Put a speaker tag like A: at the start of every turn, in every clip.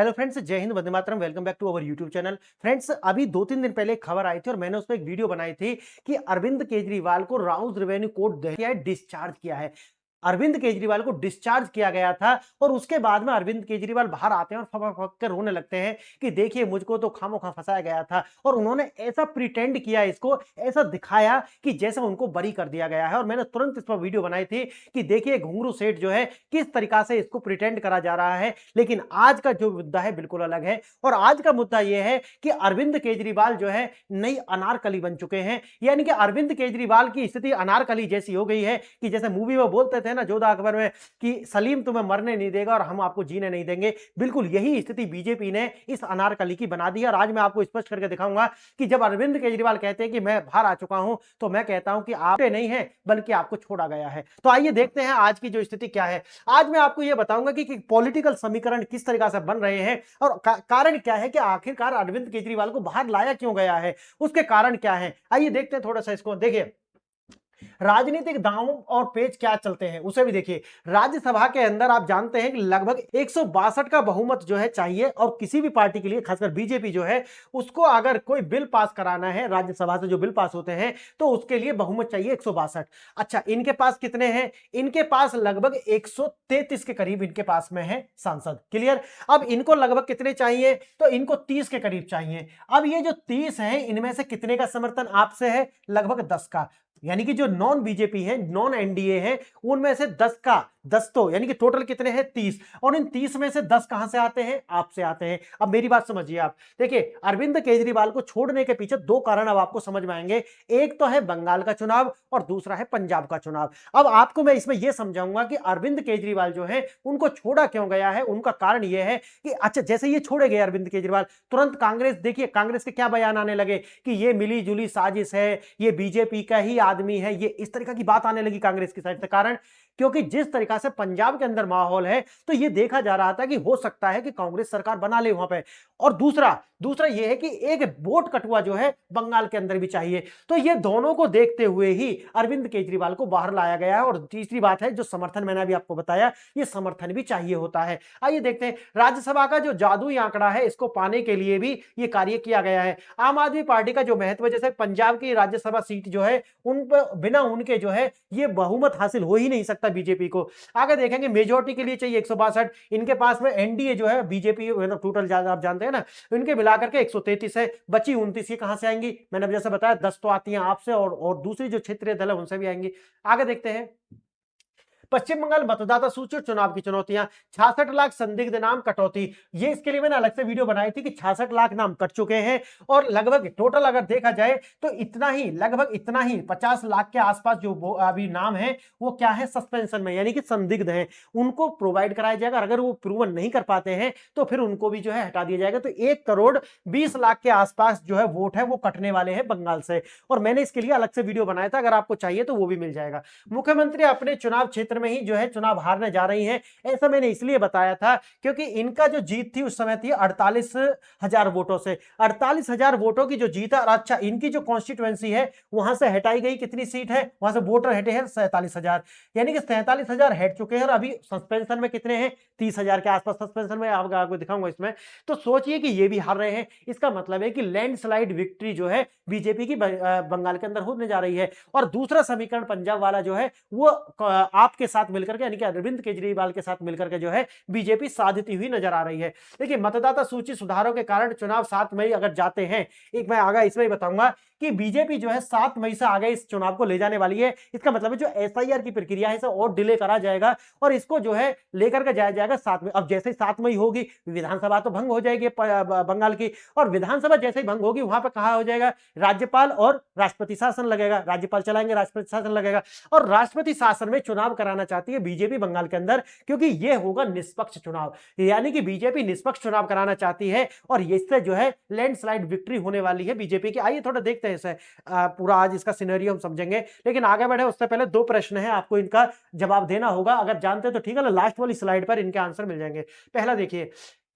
A: Hello friends, जय हिंद, वंदे मातरम। Welcome back to our YouTube channel. Friends, अभी 2-3 दिन पहले एक खबर आई थी और मैंने उसमें एक वीडियो बनाई थी कि अरविंद केजरीवाल को राउज रेवेन्यू कोर्ट डिस्चार्ज किया है। अरविंद केजरीवाल को डिस्चार्ज किया गया था और उसके बाद में अरविंद केजरीवाल बाहर आते हैं और फक फक कर रोने लगते हैं कि देखिए मुझको तो खामोखा फंसाया गया था। और उन्होंने ऐसा प्रिटेंड किया, इसको ऐसा दिखाया कि जैसे उनको बरी कर दिया गया है। और मैंने तुरंत इस पर वीडियो बनाई थी कि देखिए घुंगरू सेठ जो है किस तरीका से इसको प्रिटेंड करा जा रहा है। लेकिन आज का जो मुद्दा है बिल्कुल अलग है और आज का मुद्दा यह है कि अरविंद केजरीवाल जो है नई अनारकली बन चुके हैं। यानी कि अरविंद केजरीवाल की स्थिति अनारकली जैसी हो गई है कि जैसे मूवी में बोलते थे ना जोधा अकबर में कि सलीम तुम्हें मरने नहीं देगा और हम आपको जीने नहीं देंगे, बिल्कुल यही स्थिति बीजेपी ने इस अनारकली की बना दी है। और आज मैं आपको स्पष्ट करके दिखाऊंगा कि जब अरविंद केजरीवाल कहते हैं कि मैं बाहर आ चुका हूं, तो मैं कहता हूं कि आप नहीं है बल्कि आपको छोड़ा गया है। तो आइए देखते हैं आज की जो स्थिति क्या है। आज मैं आपको यह बताऊंगा कि पॉलिटिकल समीकरण किस तरीका से बन रहे हैं और कारण क्या है कि आखिरकार अरविंद केजरीवाल को बाहर लाया क्यों गया है, उसके कारण क्या है। आइए देखते हैं थोड़ा सा इसको। देखिए राजनीतिक दांव और पेच क्या चलते हैं उसे भी देखिए। राज्यसभा के अंदर आप जानते हैं कि लगभग 162 का बहुमत जो है चाहिए और किसी भी पार्टी के लिए, खासकर बीजेपी जो है उसको अगर कोई बिल पास कराना है, राज्यसभा से जो बिल पास होते हैं तो उसके लिए बहुमत चाहिए 162। अच्छा, इनके पास कितने हैं? इनके पास लगभग 133 के करीब इनके पास में है सांसद। क्लियर? अब इनको लगभग कितने चाहिए? तो इनको 30 के करीब चाहिए। अब ये जो 30 है इनमें से कितने का समर्थन आपसे है? लगभग 10 का। यानी कि जो नॉन बीजेपी है, नॉन एनडीए है, उनमें से 10 का 10 तो यानी कि टोटल कितने हैं? 30। और इन 30 में से 10 कहां से आते हैं? आपसे आते हैं। अब मेरी बात समझिए आप। देखिए अरविंद केजरीवाल को छोड़ने के पीछे दो कारण अब आपको समझ में आएंगे। एक तो है बंगाल का चुनाव और दूसरा है पंजाब का चुनाव। अब आपको मैं इसमें यह समझाऊंगा कि अरविंद केजरीवाल जो है उनको छोड़ा क्यों गया है। उनका कारण यह है कि अच्छा जैसे ये छोड़े गए अरविंद केजरीवाल, तुरंत कांग्रेस, देखिए कांग्रेस के क्या बयान आने लगे कि ये मिली जुली साजिश है, ये बीजेपी का ही आदमी है, ये इस तरह की बात आने लगी कांग्रेस की साइड से। कारण क्योंकि जिस तरीका से पंजाब के अंदर माहौल है तो यह देखा जा रहा था कि हो सकता है कि कांग्रेस सरकार बना ले वहां पे। और दूसरा यह है कि एक वोट कटुआ जो है बंगाल के अंदर भी चाहिए। तो ये दोनों को देखते हुए ही अरविंद केजरीवाल को बाहर लाया गया है। और तीसरी बात है जो समर्थन मैंने अभी आपको बताया, ये समर्थन भी चाहिए होता है। आइए देखते हैं राज्यसभा का जो जादुई आंकड़ा है इसको पाने के लिए भी यह कार्य किया गया है। आम आदमी पार्टी का जो महत्व, जैसे पंजाब की राज्यसभा सीट जो है उन पर बिना उनके जो है ये बहुमत हासिल हो ही नहीं सकता बीजेपी को। आगे देखेंगे मेजोरिटी के लिए चाहिए 162। इनके पास में एनडीए जो है, बीजेपी टोटल आप जानते हैं ना, इनके मिलाकर के 133 है। बची 29 ये कहां से आएंगी? मैंने अब जैसे बताया 10 तो आती हैं आपसे और दूसरी जो क्षेत्रीय दल है उनसे भी आएंगी। आगे देखते हैं पश्चिम बंगाल मतदाता सूची और चुनाव की चुनौतियां। 66 लाख संदिग्ध नाम कटौती। ये इसके लिए मैंने अलग से वीडियो बनाई थी कि 66 लाख नाम कट चुके हैं और लगभग टोटल अगर देखा जाए तो इतना ही, लगभग इतना ही 50 लाख के आसपास जो अभी नाम है वो क्या है? सस्पेंशन में, यानी कि संदिग्ध है। उनको प्रोवाइड कराया जाएगा। अगर वो प्रूवन नहीं कर पाते हैं तो फिर उनको भी जो है हटा दिया जाएगा। तो 1 करोड़ 20 लाख के आसपास जो है वोट है वो कटने वाले हैं बंगाल से। और मैंने इसके लिए अलग से वीडियो बनाया था, अगर आपको चाहिए तो वो भी मिल जाएगा। मुख्यमंत्री अपने चुनाव क्षेत्र में ही जो है चुनाव हारने जा रही हैं। ऐसा मैंने इसलिए बताया था क्योंकि इनका जो जीत थी उस समय थी 48,000 वोटों से। 48,000 वोटों की जो जीत है। अच्छा, इनकी जो कॉन्स्टिट्यूएंसी है वहां से हटाई गई कितनी सीट है? वहां से वोटर हटे हैं 47,000, यानी कि 47,000 हट चुके हैं। और अभी सस्पेंशन में कितने हैं? 30,000 के आसपास सस्पेंशन में। आपको दिखाऊंगा इसमें। तो सोचिए कि ये भी हार रहे हैं। इसका मतलब है कि लैंडस्लाइड विक्ट्री जो है बीजेपी की बंगाल के अंदर होने जा रही है। और दूसरा समीकरण पंजाब वाला जो है वो आपके साथ मिलकर यानी कि अरविंद केजरीवाल के साथ मिलकर के जो है बीजेपी साधती हुई नजर आ रही है। देखिए मतदाता सूची सुधारों के कारण चुनाव 7 मई अगर जाते हैं, एक मैं आगे इसमें ही बताऊंगा कि बीजेपी जो है 7 मई से आगे इस चुनाव को ले जाने वाली है। इसका मतलब है जो एसआईआर की प्रक्रिया है इसे और डिले करा जाएगा और इसको जो है लेकर के जाया जाएगा 7 मई। अब जैसे ही 7 मई होगी विधानसभा तो भंग हो जाएगी बंगाल की, और विधानसभा जैसे ही भंग होगी वहां पर कहा हो जाएगा राज्यपाल और राष्ट्रपति शासन लगेगा। राज्यपाल चलाएंगे, राष्ट्रपति शासन लगेगा। और राष्ट्रपति शासन में चुनाव कराना चाहती है बीजेपी बंगाल के अंदर, क्योंकि यह होगा निष्पक्ष चुनाव। यानी कि बीजेपी निष्पक्ष चुनाव कराना चाहती है और इससे जो है लैंडस्लाइड विक्ट्री होने वाली है बीजेपी की। आइए थोड़ा देखते हैं इसे, पूरा आज इसका सिनेरियो हम समझेंगे। लेकिन आगे बढ़े उससे पहले 2 प्रश्न है, आपको इनका जवाब देना होगा। अगर जानते हैं तो ठीक है, लास्ट वाली स्लाइड पर इनके आंसर मिल जाएंगे। पहला देखिए,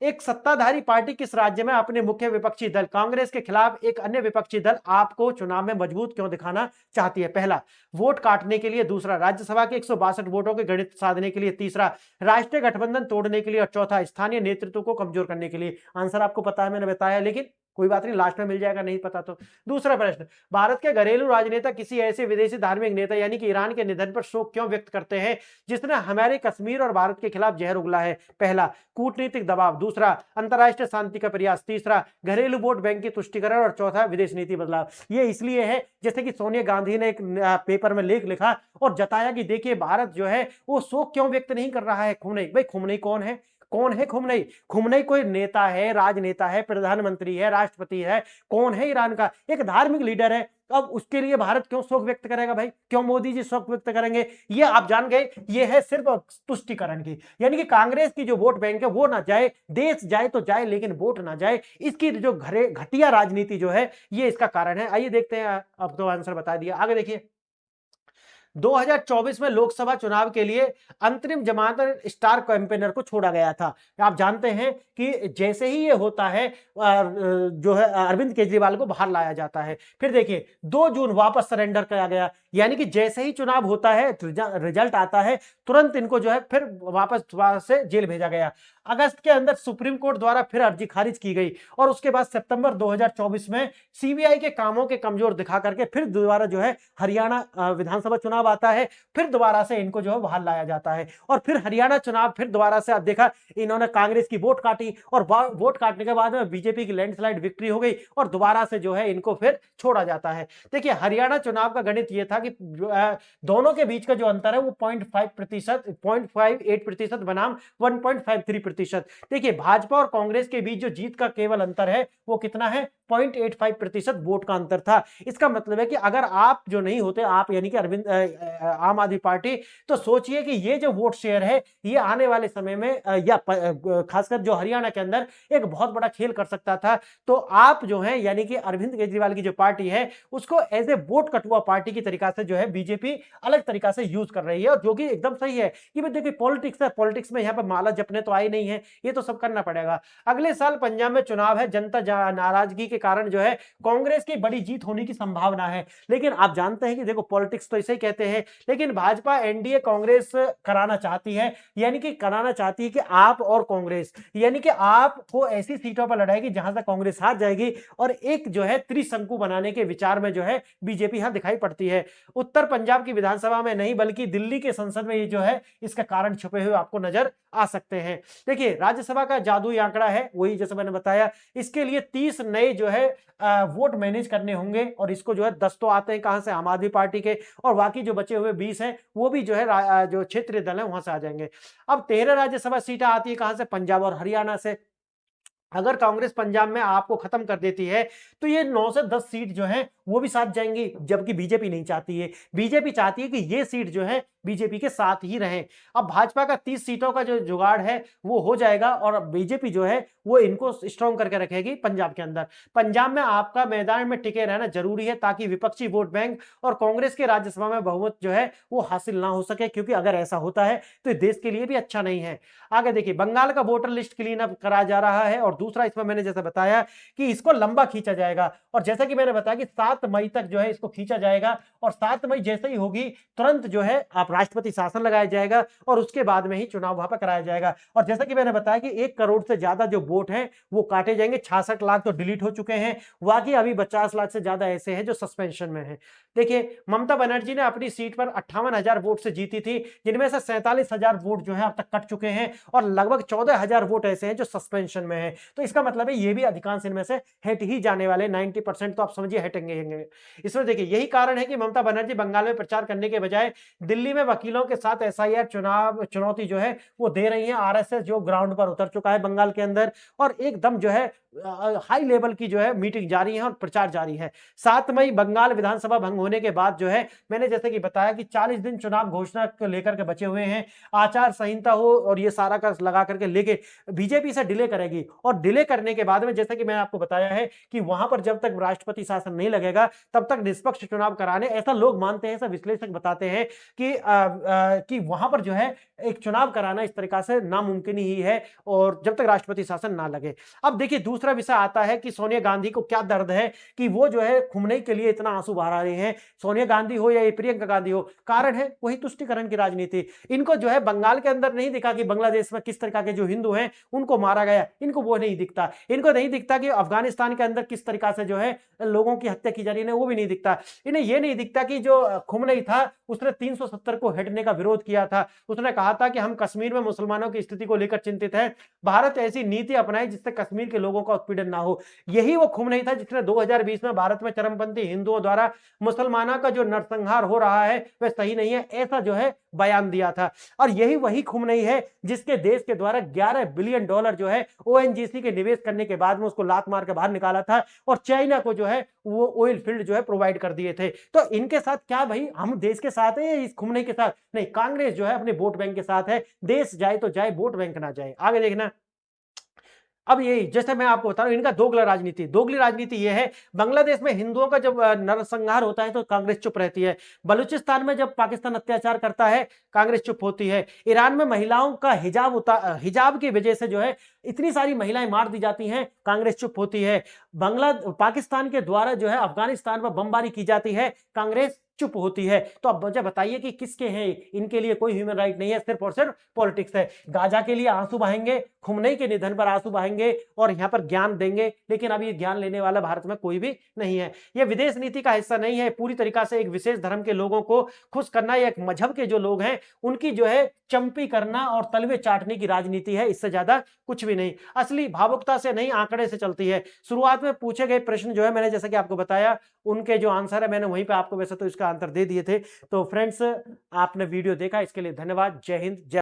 A: एक सत्ताधारी पार्टी किस राज्य में अपने मुख्य विपक्षी दल कांग्रेस के खिलाफ एक अन्य विपक्षी दल आपको चुनाव में मजबूत क्यों दिखाना चाहती है? पहला, वोट काटने के लिए। दूसरा, राज्यसभा के 162 वोटों के गणित साधने के लिए। तीसरा, राष्ट्रीय गठबंधन तोड़ने के लिए। और चौथा, स्थानीय नेतृत्व को कमजोर करने के लिए। आंसर आपको पता है, मैंने बताया, लेकिन कोई बात नहीं, लास्ट में मिल जाएगा, नहीं पता तो। दूसरा प्रश्न, भारत के घरेलू राजनेता किसी ऐसे विदेशी धार्मिक नेता यानी कि ईरान के निधन पर शोक क्यों व्यक्त करते हैं जिसने हमारे कश्मीर और भारत के खिलाफ जहर उगला है? पहला, कूटनीतिक दबाव। दूसरा, अंतर्राष्ट्रीय शांति का प्रयास। तीसरा, घरेलू वोट बैंक की तुष्टिकरण। और चौथा, विदेश नीति बदलाव। ये इसलिए है जैसे कि सोनिया गांधी ने एक पेपर में लेख लिखा और जताया कि देखिए भारत जो है वो शोक क्यों व्यक्त नहीं कर रहा है। खुमनई, भाई खुमनई कौन है? कौन है खुमनई? खुमनई कोई नेता है, राजनेता है, प्रधानमंत्री है, राष्ट्रपति है? कौन है? ईरान का एक धार्मिक लीडर है। अब उसके लिए भारत क्यों शोक व्यक्त करेगा भाई? क्यों मोदी जी शोक व्यक्त करेंगे? ये आप जान गए, ये है सिर्फ तुष्टिकरण की, यानी कि कांग्रेस की जो वोट बैंक है वो ना जाए, देश जाए तो जाए लेकिन वोट ना जाए। इसकी जो घटिया राजनीति जो है ये इसका कारण है। आइए देखते हैं, अब तो आंसर बता दिया, आगे देखिए। 2024 में लोकसभा चुनाव के लिए अंतरिम जमानत स्टार कैंपेनर को छोड़ा गया था। आप जानते हैं कि जैसे ही ये होता है जो है अरविंद केजरीवाल को बाहर लाया जाता है। फिर देखिए 2 जून वापस सरेंडर किया गया, यानी कि जैसे ही चुनाव होता है, रिजल्ट आता है, तुरंत इनको जो है फिर वापस से जेल भेजा गया। अगस्त के अंदर सुप्रीम कोर्ट द्वारा फिर अर्जी खारिज की गई और उसके बाद सितंबर 2024 में सीबीआई के कामों के कमजोर दिखा करके फिर दोबारा जो है हरियाणा विधानसभा चुनाव आता है, फिर दोबारा से इनको जो है बाहर लाया जाता है। और फिर हरियाणा चुनाव, फिर दोबारा से आप देखा इन्होंने कांग्रेस की वोट काटी और वोट काटने के बाद में बीजेपी की लैंडस्लाइड विक्ट्री हो गई और दोबारा से जो है इनको फिर छोड़ा जाता है। देखिए हरियाणा चुनाव का गणित यह था कि दोनों के बीच का जो अंतर है वो 0.58% बनाम 1.53%। देखिए भाजपा और कांग्रेस के बीच जो जीत का केवल अंतर है वो कितना है? 0.85% वोट का अंतर था। इसका मतलब है कि अगर आप जो नहीं होते, आप यानी कि अरविंद आम आदमी पार्टी, तो सोचिए कि ये जो वोट शेयर है ये आने वाले समय में या खासकर जो हरियाणा के अंदर एक बहुत बड़ा खेल कर सकता था। तो आप जो है यानी कि अरविंद केजरीवाल की जो पार्टी है उसको एज ए वोट कटुआ पार्टी की तरीका से जो है बीजेपी अलग तरीका से यूज कर रही है, और जो कि एकदम सही है कि भाई देखिए पॉलिटिक्स है, पॉलिटिक्स में यहाँ पर माला जपने तो आई नहीं है, ये तो सब करना पड़ेगा। अगले साल पंजाब में चुनाव है, जनता नाराजगी के कारण जो है कांग्रेस की बड़ी जीत होने की संभावना है। लेकिन आप जानते हैं कि देखो पॉलिटिक्स तो इसे ही कहते हैं, लेकिन भाजपा एनडीए कांग्रेस कराना चाहती है, यानी कि कराना चाहती है कि आप और कांग्रेस, यानी कि आपको ऐसी सीटों पर लड़ाएगी जहां से कांग्रेस हार जाएगी, और एक जो है त्रिशंकु बनाने के विचार में जो है बीजेपी यहां दिखाई पड़ती है। उत्तर पंजाब की विधानसभा में नहीं बल्कि दिल्ली के संसद में ये जो है इसका कारण छुपे हुए आपको नजर आ सकते हैं। देखिए राज्यसभा का जादुई आंकड़ा है वही, जैसे मैंने बताया, इसके लिए 30 नए जो है वोट मैनेज करने होंगे, और इसको जो है 10 तो आते हैं कहां से? आम आदमी पार्टी के, और बाकी जो बचे हुए 20 हैं वो भी जो है जो क्षेत्रीय दल है वहां से आ जाएंगे। अब 13 राज्यसभा सीटें आती है कहां से? पंजाब और हरियाणा से। अगर कांग्रेस पंजाब में आपको खत्म कर देती है तो ये 9 से 10 सीट जो है वो भी साथ जाएंगी, जबकि बीजेपी नहीं चाहती है। बीजेपी चाहती है कि ये सीट जो है बीजेपी के साथ ही रहे। अब भाजपा का 30 सीटों का जो जुगाड़ है वो हो जाएगा, और बीजेपी जो है वो इनको स्ट्रॉन्ग करके रखेगी पंजाब के अंदर। पंजाब में आपका मैदान में टिके रहना जरूरी है ताकि विपक्षी वोट बैंक और कांग्रेस के राज्यसभा में बहुमत जो है वो हासिल ना हो सके, क्योंकि अगर ऐसा होता है तो देश के लिए भी अच्छा नहीं है। आगे देखिए बंगाल का वोटर लिस्ट क्लीन अप करा जा रहा है, और दूसरा इसमें मैंने जैसे बताया कि इसको लंबा खींचा जाएगा, और जैसा कि मैंने बताया कि 7 मई तक जो है इसको खींचा जाएगा, और 7 मई जैसे ही होगी तुरंत जो है आप राष्ट्रपति शासन लगाया जाएगा और उसके बाद में ही चुनाव वहां पर कराया जाएगा। और जैसा कि मैंने बताया कि 1 करोड़ से ज्यादा जो वोट हैं वो काटे जाएंगे, 66 लाख तो डिलीट हो चुके हैं, बाकी अभी 50 लाख से ज्यादा ऐसे हैं जो सस्पेंशन में हैं। देखिए ममता बनर्जी ने अपनी सीट पर 58,000 वोट से जीती थी, जिनमें से 47,000 वोट जो है अब तक कट चुके हैं, और लगभग 14,000 वोट ऐसे हैं जो सस्पेंशन में है। तो इसका मतलब है ये भी अधिकांश इनमें से हट ही जाने वाले, 90% तो आप समझिए हटेंगे। इसमें देखिए यही कारण है कि ममता बनर्जी बंगाल में प्रचार करने के बजाय दिल्ली में वकीलों के साथ एसआईआर चुनौती जो है वो दे रही है। आरएसएस जो ग्राउंड पर उतर चुका है बंगाल के अंदर, और एकदम जो है हाई लेवल की जो है मीटिंग जारी है और प्रचार जारी है। 7 मई बंगाल विधानसभा भंग होने के बाद जो है मैंने जैसे कि बताया कि 40 दिन चुनाव घोषणा को लेकर के बचे हुए हैं, आचार संहिता हो और ये सारा का लगा करके लेके बीजेपी से डिले करेगी, और और डिले करने के बाद में जैसा कि मैंने आपको बताया है कि वहां पर जब तक राष्ट्रपति शासन नहीं लगेगा तब तक निष्पक्ष चुनाव कराने, ऐसा लोग मानते हैं, ऐसा विश्लेषक बताते हैं कि वहां पर जो है एक चुनाव कराना इस तरीका से नामुमकिन ही है और जब तक राष्ट्रपति शासन ना लगे। अब देखिए दूसरा विषय आता है कि सोनिया गांधी को क्या दर्द है कि वो जो है खुमनई के लिए इतना आंसू बहा रहे हैं। सोनिया गांधी हो या ये प्रियंका गांधी हो, कारण है वही तुष्टिकरण की राजनीति। इनको जो है बंगाल के अंदर नहीं दिखा कि बांग्लादेश में किस तरह के जो हिंदू हैं उनको मारा गया, इनको वो नहीं दिखता। इनको नहीं दिखता कि अफगानिस्तान के अंदर किस तरीका से जो है लोगों की हत्या की जा रही है, वो भी नहीं दिखता। इन्हें ये नहीं दिखता कि जो खुमनई था उसने 370 को हटने का विरोध किया था। उसने कहा था कि हम कश्मीर में मुसलमानों की स्थिति को लेकर चिंतित हैं, भारत ऐसी नीति अपनाए जिससे कश्मीर के लोगों का उत्पीड़न ना हो। यही वो खुमनई था जिसने 2020 में भारत में चरमपंथी हिंदुओं द्वारा मुसलमानों का जो नरसंहार हो रहा है वह सही नहीं है, ऐसा जो है बयान दिया था। और यही वही खुमनई है जिसके देश के द्वारा $11 बिलियन जो है ओएनजीसी के निवेश करने के बाद में उसको लात मार के बाहर निकाला था और चाइना को जो है वो ऑयल फील्ड जो है प्रोवाइड कर दिए थे। तो इनके साथ क्या भाई हम देश के साथ है या इस खुमनई के साथ? नहीं, कांग्रेस जो है अपने वोट बैंक के साथ है। देश जाए तो जाए, वोट बैंक ना जाए। आगे देखना। अब यही जैसे मैं आपको बता रहा हूं इनका दोगली राजनीति ये है। बांग्लादेश में हिंदुओं का जब नरसंहार होता है तो कांग्रेस चुप रहती है। बलूचिस्तान में जब पाकिस्तान अत्याचार करता है कांग्रेस चुप होती है। ईरान में महिलाओं का हिजाब की वजह से जो है इतनी सारी महिलाएं मार दी जाती हैं, कांग्रेस चुप होती है। पाकिस्तान के द्वारा जो है अफगानिस्तान पर बमबारी की जाती है, कांग्रेस चुप होती है। तो अब मुझे बताइए कि किसके हैं? इनके लिए कोई ह्यूमन राइट नहीं है, सिर्फ और सिर्फ पॉलिटिक्स है। गाजा के लिए आंसू बहाएंगे, खुमनई के निधन पर आंसू बहाएंगे और यहां पर ज्ञान देंगे, लेकिन अब ये ज्ञान लेने वाला भारत में कोई भी नहीं है। ये विदेश नीति का हिस्सा नहीं है। पूरी तरीका से एक विशेष धर्म के लोगों को खुश करना या एक मजहब के जो लोग हैं उनकी जो है चंपी करना और तलवे चाटने की राजनीति है, इससे ज्यादा कुछ भी नहीं। असली भावुकता से नहीं, आंकड़े से चलती है। शुरुआत में पूछे गए प्रश्न जो है मैंने जैसा कि आपको बताया उनके जो आंसर है मैंने वहीं पे आपको वैसे तो इसका आंसर दे दिए थे। तो फ्रेंड्स आपने वीडियो देखा, इसके लिए धन्यवाद। जय हिंद, जय